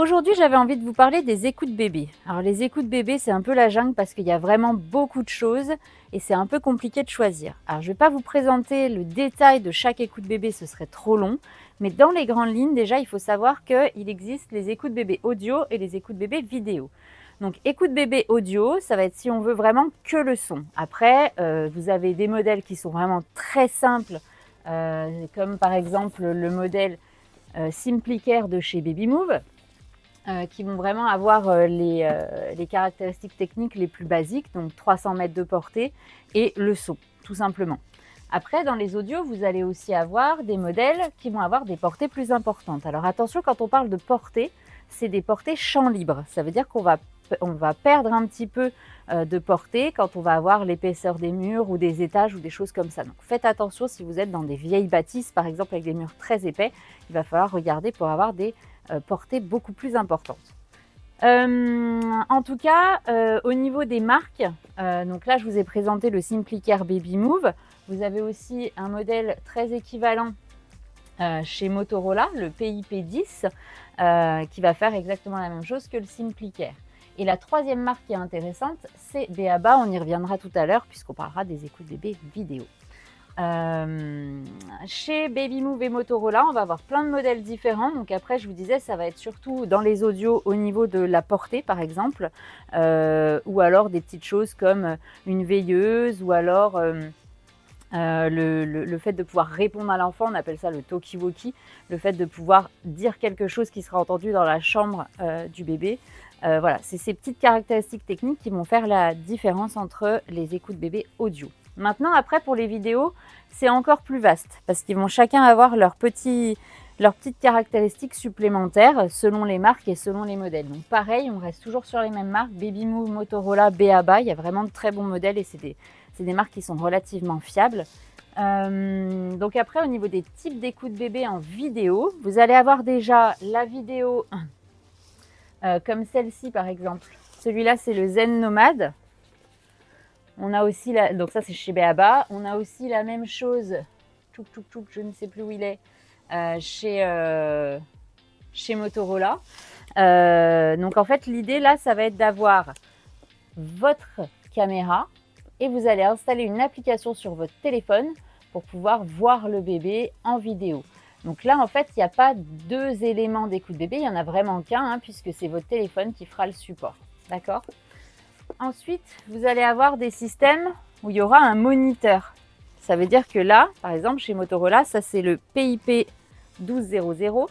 Aujourd'hui, j'avais envie de vous parler des écoutes bébés. Alors les écoutes bébés, c'est un peu la jungle parce qu'il y a vraiment beaucoup de choses et c'est un peu compliqué de choisir. Alors je ne vais pas vous présenter le détail de chaque écoute bébé, ce serait trop long, mais dans les grandes lignes, déjà, il faut savoir qu'il existe les écoutes bébés audio et les écoutes bébés vidéo. Donc écoute bébé audio, ça va être si on veut vraiment que le son. Après, vous avez des modèles qui sont vraiment très simples, comme par exemple le modèle SimplyCare de chez Babymove. Qui vont vraiment avoir les caractéristiques techniques les plus basiques, donc 300 mètres de portée et le son, tout simplement. Après, dans les audios, vous allez aussi avoir des modèles qui vont avoir des portées plus importantes. Alors attention, quand on parle de portée, c'est des portées champ libre. Ça veut dire qu'on va perdre un petit peu de portée quand on va avoir l'épaisseur des murs ou des étages ou des choses comme ça. Donc faites attention si vous êtes dans des vieilles bâtisses, par exemple avec des murs très épais, il va falloir regarder pour avoir des portée beaucoup plus importante. En tout cas, au niveau des marques, donc là je vous ai présenté le SimplyCare Babymove. Vous avez aussi un modèle très équivalent chez Motorola, le PIP10, qui va faire exactement la même chose que le SimplyCare. Et la troisième marque qui est intéressante, c'est Beaba. On y reviendra tout à l'heure puisqu'on parlera des écoutes bébés vidéo. Chez Babymove et Motorola, on va avoir plein de modèles différents. Donc après, je vous disais, ça va être surtout dans les audios au niveau de la portée, par exemple, ou alors des petites choses comme une veilleuse, ou alors le fait de pouvoir répondre à l'enfant, on appelle ça le talkie-walkie, le fait de pouvoir dire quelque chose qui sera entendu dans la chambre du bébé. Voilà, c'est ces petites caractéristiques techniques qui vont faire la différence entre les écoutes bébés audio. Maintenant, après, pour les vidéos, c'est encore plus vaste parce qu'ils vont chacun avoir leurs petites caractéristiques supplémentaires selon les marques et selon les modèles. Donc pareil, on reste toujours sur les mêmes marques, Babymove, Motorola, Beaba. Il y a vraiment de très bons modèles et c'est des marques qui sont relativement fiables. Donc après, au niveau des types d'écoute bébé en vidéo, vous allez avoir déjà la vidéo comme celle-ci par exemple. Celui-là, c'est le Zen Nomad. On a aussi donc ça c'est chez Beaba. On a aussi la même chose, je ne sais plus où il est, chez Motorola. Donc en fait l'idée là, ça va être d'avoir votre caméra et vous allez installer une application sur votre téléphone pour pouvoir voir le bébé en vidéo. Donc là en fait il n'y a pas deux éléments d'écoute bébé, il n'y en a vraiment qu'un puisque c'est votre téléphone qui fera le support. D'accord ? Ensuite, vous allez avoir des systèmes où il y aura un moniteur. Ça veut dire que là, par exemple, chez Motorola, ça c'est le PIP 1200.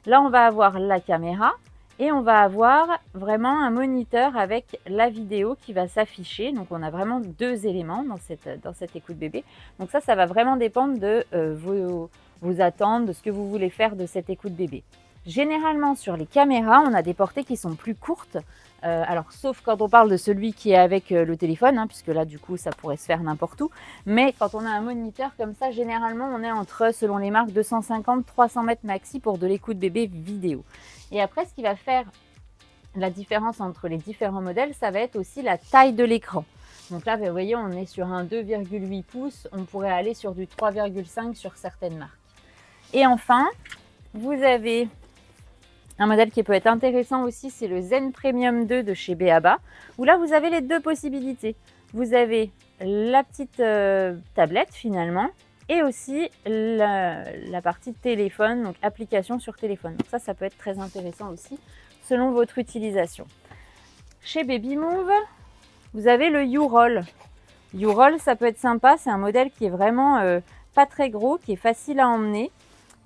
Là, on va avoir la caméra et on va avoir vraiment un moniteur avec la vidéo qui va s'afficher. Donc, on a vraiment deux éléments dans cette écoute bébé. Donc ça va vraiment dépendre de vos attentes, de ce que vous voulez faire de cette écoute bébé. Généralement, sur les caméras, on a des portées qui sont plus courtes. Alors, sauf quand on parle de celui qui est avec le téléphone, puisque là, du coup, ça pourrait se faire n'importe où. Mais quand on a un moniteur comme ça, généralement, on est entre, selon les marques, 250-300 mètres maxi pour de l'écoute bébé vidéo. Et après, ce qui va faire la différence entre les différents modèles, ça va être aussi la taille de l'écran. Donc là, vous voyez, on est sur un 2,8 pouces. On pourrait aller sur du 3,5 sur certaines marques. Et enfin, vous avez un modèle qui peut être intéressant aussi, c'est le Zen Premium 2 de chez Beaba, où là, vous avez les deux possibilités. Vous avez la petite tablette finalement, et aussi la partie téléphone, donc application sur téléphone. Donc ça peut être très intéressant aussi, selon votre utilisation. Chez Babymove, vous avez le U-Roll. U-Roll, ça peut être sympa, c'est un modèle qui est vraiment pas très gros, qui est facile à emmener.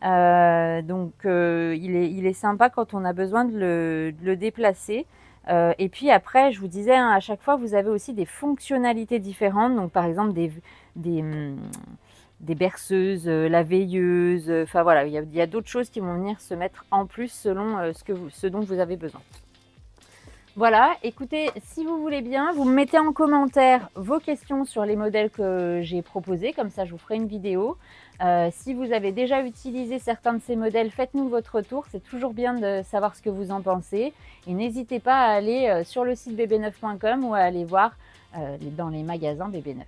Donc il est sympa quand on a besoin de le déplacer. Et puis après, je vous disais, à chaque fois, vous avez aussi des fonctionnalités différentes. Donc par exemple des berceuses, la veilleuse. Enfin voilà, il y a d'autres choses qui vont venir se mettre en plus selon ce dont vous avez besoin. Voilà, écoutez, si vous voulez bien, vous me mettez en commentaire vos questions sur les modèles que j'ai proposés, comme ça je vous ferai une vidéo. Si vous avez déjà utilisé certains de ces modèles, faites-nous votre retour, c'est toujours bien de savoir ce que vous en pensez. Et n'hésitez pas à aller sur le site bb9.com ou à aller voir dans les magasins BB9.